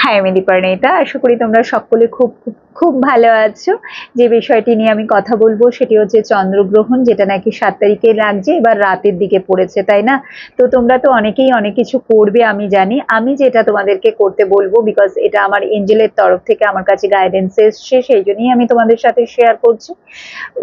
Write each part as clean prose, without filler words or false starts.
High, আমি দীপান্বিতা। আশা করি তোমরা সকলে খুব খুব খুব ভালো আছো। যে বিষয়টি নিয়ে আমি কথা বলবো সেটি হচ্ছে চন্দ্রগ্রহণ, যেটা নাকি 7 তারিখে লাগছে, এবার রাতের দিকে পড়েছে, তাই না? তো তোমরা তো অনেকেই অনেক কিছু করবে আমি জানি। আমি যেটা তোমাদেরকে করতে বলবো, বিকজ এটা আমার এঞ্জেলের তরফ থেকে আমার কাছে গাইডেন্স এসছে, সেই জন্যই আমি তোমাদের সাথে শেয়ার করছি।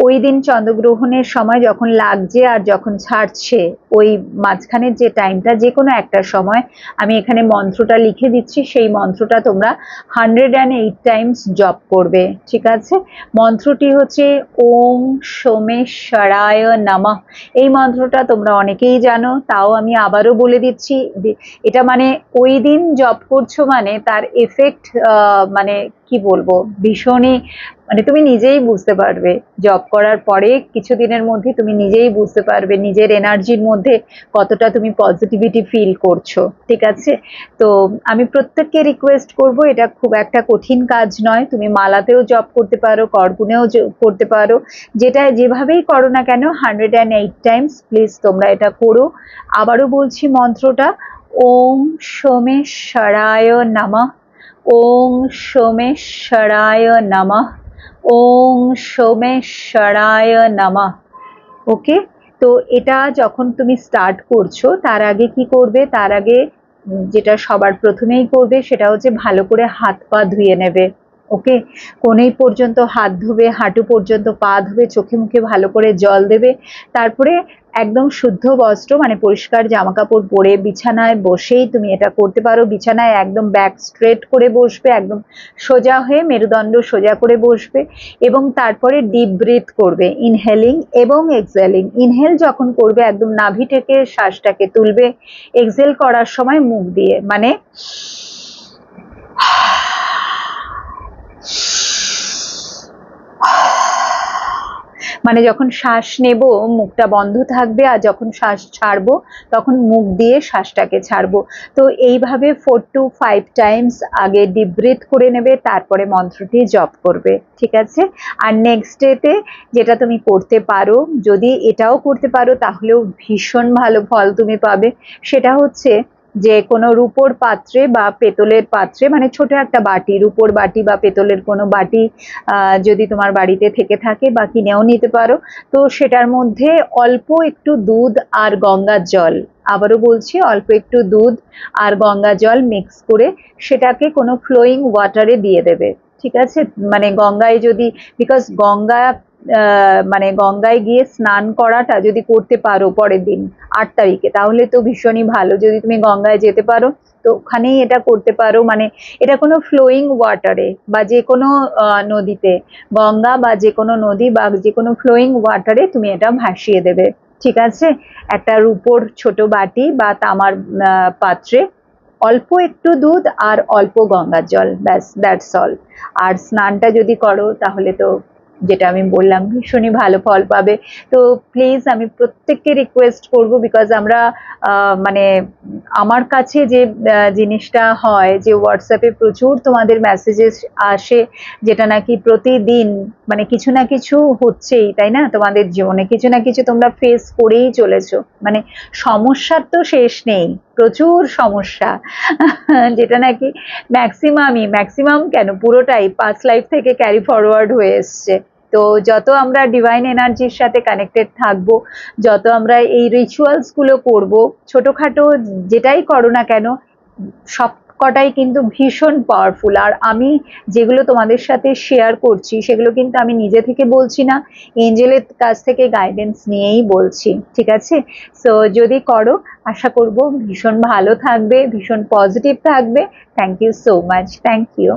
ওই দিন চন্দ্রগ্রহণের সময় যখন লাগছে আর যখন ছাড়ছে, ওই মাঝখানের যে টাইমটা, যে কোনো একটা সময়, আমি এখানে মন্ত্রটা লিখে দিচ্ছি, সেই মন্ত্রটা তোমরা 108 টাইমস জপ করবে, ঠিক আছে? মন্ত্রটি হচ্ছে ওম সোমেশ্বরায় নমঃ। এই মন্ত্রটা তোমরা অনেকেই জানো, তাও আমি আবারও বলে দিচ্ছি। এটা মানে ওই দিন জপ করছো মানে তার এফেক্ট, মানে কি বলবো, ভীষণই, মানে তুমি নিজেই বুঝতে পারবে। জব করার পরে কিছুদিনের মধ্যে তুমি নিজেই বুঝতে পারবে নিজের এনার্জির মধ্যে কতটা তুমি পজিটিভিটি ফিল করছো, ঠিক আছে? তো আমি প্রত্যেককে রিকোয়েস্ট করব, এটা খুব একটা কঠিন কাজ নয়। তুমি মালাতেও জব করতে পারো, করগুনেও করতে পারো, যেটা যেভাবেই করো না কেন, 108 টাইমস প্লিজ তোমরা এটা করো। আবারও বলছি মন্ত্রটা, ওম সোমেশ্বরায় নমঃ, ওম সোমেশ্বরায় নমঃ, ওম সোমেশ্বরায় নমঃ। ওকে? তো এটা যখন তুমি স্টার্ট করছো, তার আগে কি করবে? তার আগে যেটা সবার প্রথমেই করবে সেটা হচ্ছে ভালো করে হাত পা ধুয়ে নেবে। ওকে? কোণেই পর্যন্ত হাত ধোবে, হাঁটু পর্যন্ত পা ধোবে, চোখে মুখে ভালো করে জল দেবে। তারপরে একদম শুদ্ধ বস্ত্র, মানে পরিষ্কার জামা কাপড় পরে বিছানায় বসেই তুমি এটা করতে পারো। বিছানায় একদম ব্যাক স্ট্রেট করে বসবে, একদম সোজা হয়ে মেরুদণ্ড সোজা করে বসবে, এবং তারপরে ডিপ ব্রিথ করবে, ইনহেলিং এবং এক্সহেলিং। ইনহেল যখন করবে একদম নাভি থেকে শ্বাসটাকে তুলবে, এক্সহেল করার সময় মুখ দিয়ে, মানে মানে যখন শ্বাস নেব মুখটা বন্ধ থাকবে, আর যখন শ্বাস ছাড়বো তখন মুখ দিয়ে শ্বাসটাকে ছাড়বো। তো এইভাবে 4 to 5 টাইমস আগে ডিপ ব্রিথ করে নেবে, তারপরে মন্ত্রটি জপ করবে, ঠিক আছে? আর নেক্সট ডেতে যেটা তুমি করতে পারো, যদি এটাও করতে পারো তাহলেও ভীষণ ভালো ফল তুমি পাবে। সেটা হচ্ছে যে কোনো রূপোর পাত্রে বা পেতলের পাত্রে, মানে ছোট একটা বাটি, রূপোর বাটি বা পেতলের কোনো বাটি যদি তোমার বাড়িতে থেকে থাকে বা কিনেও নিতে পারো, তো সেটার মধ্যে অল্প একটু দুধ আর গঙ্গার জল, আবারও বলছি অল্প একটু দুধ আর গঙ্গা জল মিক্স করে সেটাকে কোনো ফ্লোয়িং ওয়াটারে দিয়ে দেবে, ঠিক আছে? মানে গঙ্গায় যদি, বিকজ গঙ্গা, মানে গঙ্গায় গিয়ে স্নান করাটা যদি করতে পারো পরের দিন 8 তারিখে, তাহলে তো ভীষণই ভালো। যদি তুমি গঙ্গায় যেতে পারো তো ওখানেই এটা করতে পারো। মানে এটা কোনো ফ্লোয়িং ওয়াটারে বা যে কোনো নদীতে, গঙ্গা বা যে কোনো নদী বা যে কোনো ফ্লোয়িং ওয়াটারে তুমি এটা ভাসিয়ে দেবে, ঠিক আছে? একটা রূপোর ছোট বাটি বা তামার পাত্রে অল্প একটু দুধ আর অল্প গঙ্গার জল, ব্যাস, দ্যাটস অল। আর স্নানটা যদি করো তাহলে তো, যেটা আমি বললাম, ভীষণই ভালো ফল পাবে। তো প্লিজ আমি প্রত্যেককে রিকোয়েস্ট করব, বিকজ আমরা মানে আমার কাছে যে জিনিসটা হয়, যে হোয়াটসঅ্যাপে প্রচুর তোমাদের মেসেজেস আসে, যেটা নাকি প্রতিদিন মানে কিছু না কিছু হচ্ছেই, তাই না? তোমাদের জীবনে কিছু না কিছু তোমরা ফেস করেই চলেছো, মানে সমস্যার তো শেষ নেই, প্রচুর সমস্যা যেটা নাকি ম্যাক্সিমাম কেন, পুরোটাই পাস্ট লাইফ থেকে ক্যারি ফরওয়ার্ড হয়ে এসছে। তো যত আমরা ডিভাইন এনার্জির সাথে কানেক্টেড থাকবো, যত আমরা এই রিচুয়ালস গুলো করবো, ছোটখাটো যেটাই করো না কেন, সব কটাই কিন্তু ভীষণ পাওয়ারফুল। আর আমি যেগুলো তোমাদের সাথে শেয়ার করছি সেগুলো কিন্তু আমি নিজে থেকে বলছি না, এঞ্জেলের কাছ থেকে গাইডেন্স নিয়েই বলছি, ঠিক আছে? সো যদি করো, আশা করব ভীষণ ভালো থাকবে, ভীষণ পজিটিভ থাকবে। Thank you so much, thank you.